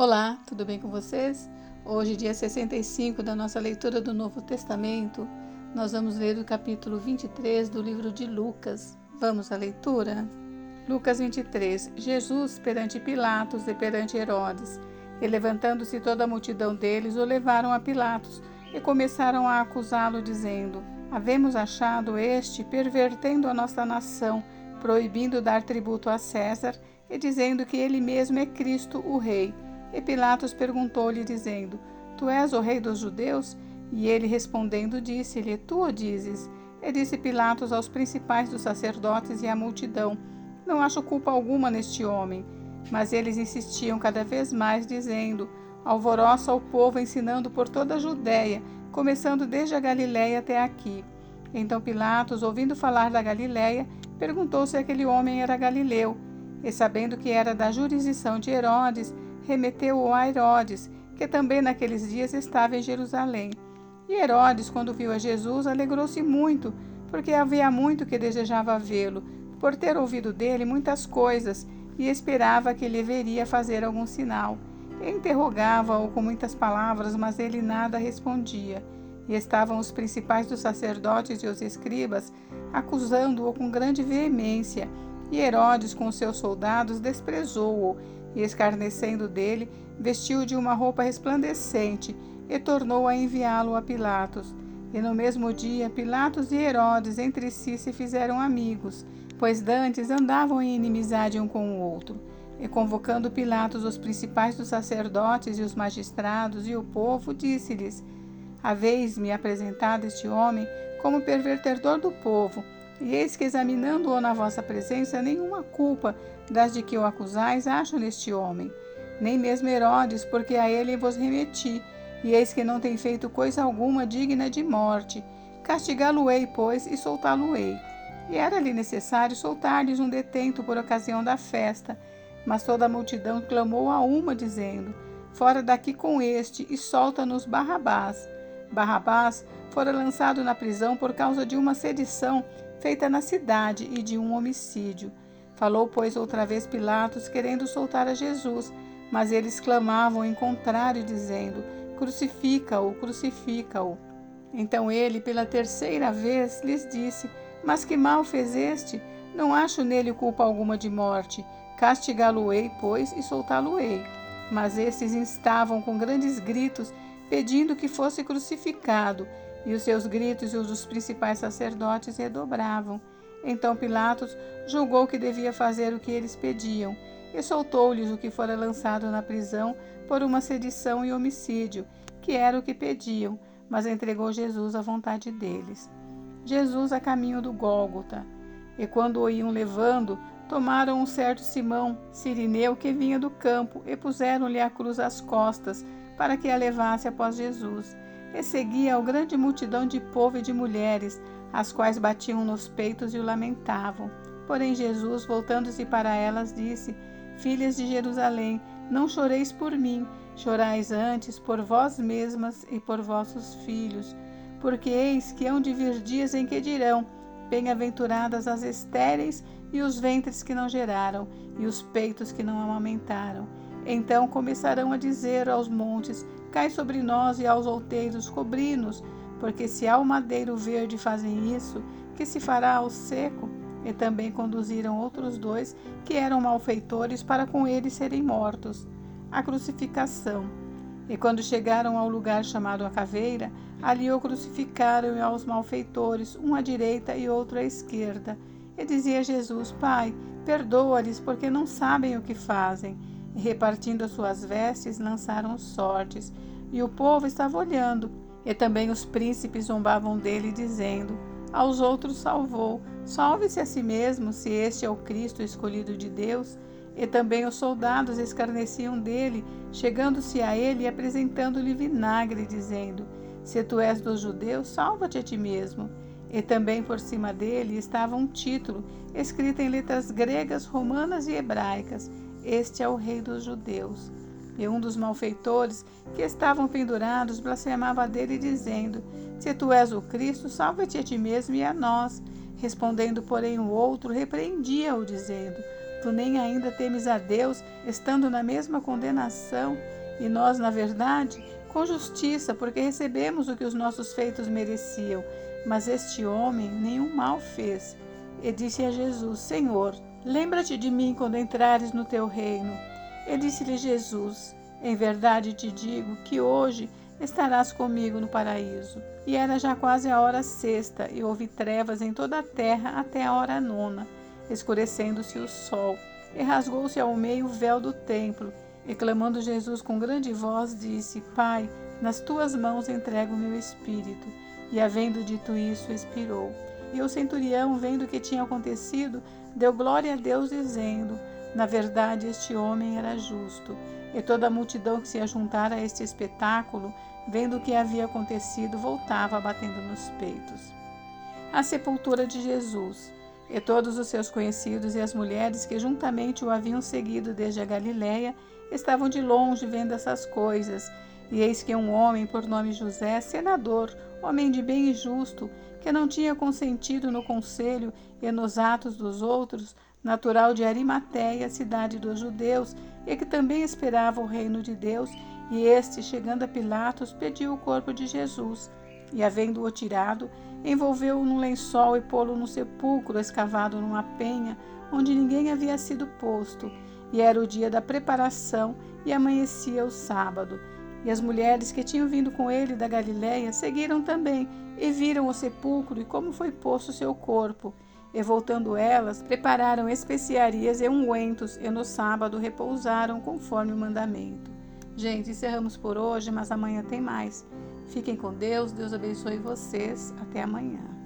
Olá, tudo bem com vocês? Hoje, dia 65 da nossa leitura do Novo Testamento, nós vamos ler o capítulo 23 do livro de Lucas. Vamos à leitura? Lucas 23. Jesus perante Pilatos e perante Herodes. E levantando-se toda a multidão deles, o levaram a Pilatos e começaram a acusá-lo, dizendo: Havemos achado este pervertendo a nossa nação, proibindo dar tributo a César e dizendo que ele mesmo é Cristo, o Rei. E Pilatos perguntou-lhe, dizendo: Tu és o rei dos judeus? E ele respondendo disse-lhe: Tu o dizes. E disse Pilatos aos principais dos sacerdotes e à multidão: Não acho culpa alguma neste homem. Mas eles insistiam cada vez mais, dizendo: Alvoroça o povo, ensinando por toda a Judéia, começando desde a Galiléia até aqui. Então Pilatos, ouvindo falar da Galiléia, perguntou se aquele homem era galileu. E sabendo que era da jurisdição de Herodes, remeteu-o a Herodes, que também naqueles dias estava em Jerusalém. E Herodes, quando viu a Jesus, alegrou-se muito, porque havia muito que desejava vê-lo, por ter ouvido dele muitas coisas, e esperava que ele veria fazer algum sinal. E interrogava-o com muitas palavras, mas ele nada respondia. E estavam os principais dos sacerdotes e os escribas, acusando-o com grande veemência. E Herodes, com os seus soldados, desprezou-o, e, escarnecendo dele, vestiu-o de uma roupa resplandecente e tornou a enviá-lo a Pilatos. E no mesmo dia, Pilatos e Herodes entre si se fizeram amigos, pois dantes andavam em inimizade um com o outro. E convocando Pilatos os principais dos sacerdotes e os magistrados e o povo, disse-lhes: Haveis-me apresentado este homem como pervertedor do povo, e eis que, examinando-o na vossa presença, nenhuma culpa das de que o acusais acho neste homem, nem mesmo Herodes, porque a ele vos remeti, e eis que não tem feito coisa alguma digna de morte. Castigá-lo-ei, pois, e soltá-lo-ei. E era-lhe necessário soltar-lhes um detento por ocasião da festa. Mas toda a multidão clamou a uma, dizendo: Fora daqui com este, e solta-nos Barrabás. Barrabás fora lançado na prisão por causa de uma sedição feita na cidade e de um homicídio. Falou, pois, outra vez Pilatos, querendo soltar a Jesus, mas eles clamavam em contrário, dizendo: Crucifica-o, crucifica-o. Então ele, pela terceira vez, lhes disse: Mas que mal fez este? Não acho nele culpa alguma de morte. Castigá-lo-ei, pois, e soltá-lo-ei. Mas estes instavam com grandes gritos, pedindo que fosse crucificado, e os seus gritos e os dos principais sacerdotes redobravam. Então Pilatos julgou que devia fazer o que eles pediam, e soltou-lhes o que fora lançado na prisão por uma sedição e homicídio, que era o que pediam, mas entregou Jesus à vontade deles. Jesus a caminho do Gólgota. E quando o iam levando, tomaram um certo Simão, sirineu, que vinha do campo, e puseram-lhe a cruz às costas, para que a levasse após Jesus. E seguia-o grande multidão de povo e de mulheres, as quais batiam nos peitos e o lamentavam. Porém Jesus, voltando-se para elas, disse: Filhas de Jerusalém, não choreis por mim, chorais antes por vós mesmas e por vossos filhos. Porque eis que hão de vir dias em que dirão: Bem-aventuradas as estéreis e os ventres que não geraram, e os peitos que não amamentaram. Então começarão a dizer aos montes: Cai sobre nós, e aos outeiros: Cobri-nos. Porque se ao madeiro verde fazem isso, que se fará ao seco? E também conduziram outros dois, que eram malfeitores, para com eles serem mortos. A crucificação. E quando chegaram ao lugar chamado a Caveira, ali o crucificaram e aos malfeitores, um à direita e outro à esquerda. E dizia Jesus: Pai, perdoa-lhes, porque não sabem o que fazem. E repartindo as suas vestes, lançaram sortes. E o povo estava olhando. E também os príncipes zombavam dele, dizendo: Aos outros salvou, salve-se a si mesmo, se este é o Cristo escolhido de Deus. E também os soldados escarneciam dele, chegando-se a ele e apresentando-lhe vinagre, dizendo: Se tu és dos judeus, salva-te a ti mesmo. E também por cima dele estava um título, escrito em letras gregas, romanas e hebraicas: Este é o Rei dos Judeus. E um dos malfeitores, que estavam pendurados, blasfemava dele, dizendo: Se tu és o Cristo, salva-te a ti mesmo e a nós. Respondendo, porém, o outro, repreendia-o, dizendo: Tu nem ainda temes a Deus, estando na mesma condenação, e nós, na verdade, com justiça, porque recebemos o que os nossos feitos mereciam. Mas este homem nenhum mal fez. E disse a Jesus: Senhor, lembra-te de mim quando entrares no teu reino. E disse-lhe Jesus: Em verdade te digo que hoje estarás comigo no paraíso. E era já quase a hora sexta, e houve trevas em toda a terra até a hora nona, escurecendo-se o sol. E rasgou-se ao meio o véu do templo. E clamando Jesus com grande voz, disse: Pai, nas tuas mãos entrego o meu espírito. E havendo dito isso, expirou. E o centurião, vendo o que tinha acontecido, deu glória a Deus, dizendo: Na verdade, este homem era justo. E toda a multidão que se ajuntara a este espetáculo, vendo o que havia acontecido, voltava batendo nos peitos. A sepultura de Jesus. E todos os seus conhecidos e as mulheres que juntamente o haviam seguido desde a Galiléia estavam de longe vendo essas coisas. E eis que um homem por nome José, senador, homem de bem e justo, que não tinha consentido no conselho e nos atos dos outros, natural de Arimateia, cidade dos judeus, e que também esperava o reino de Deus, e este, chegando a Pilatos, pediu o corpo de Jesus. E, havendo-o tirado, envolveu-o num lençol e pô-lo no sepulcro escavado numa penha, onde ninguém havia sido posto. E era o dia da preparação, e amanhecia o sábado. E as mulheres que tinham vindo com ele da Galiléia seguiram também, e viram o sepulcro e como foi posto o seu corpo. E voltando elas, prepararam especiarias e ungüentos, e no sábado repousaram conforme o mandamento. Gente, encerramos por hoje, mas amanhã tem mais. Fiquem com Deus, Deus abençoe vocês. Até amanhã.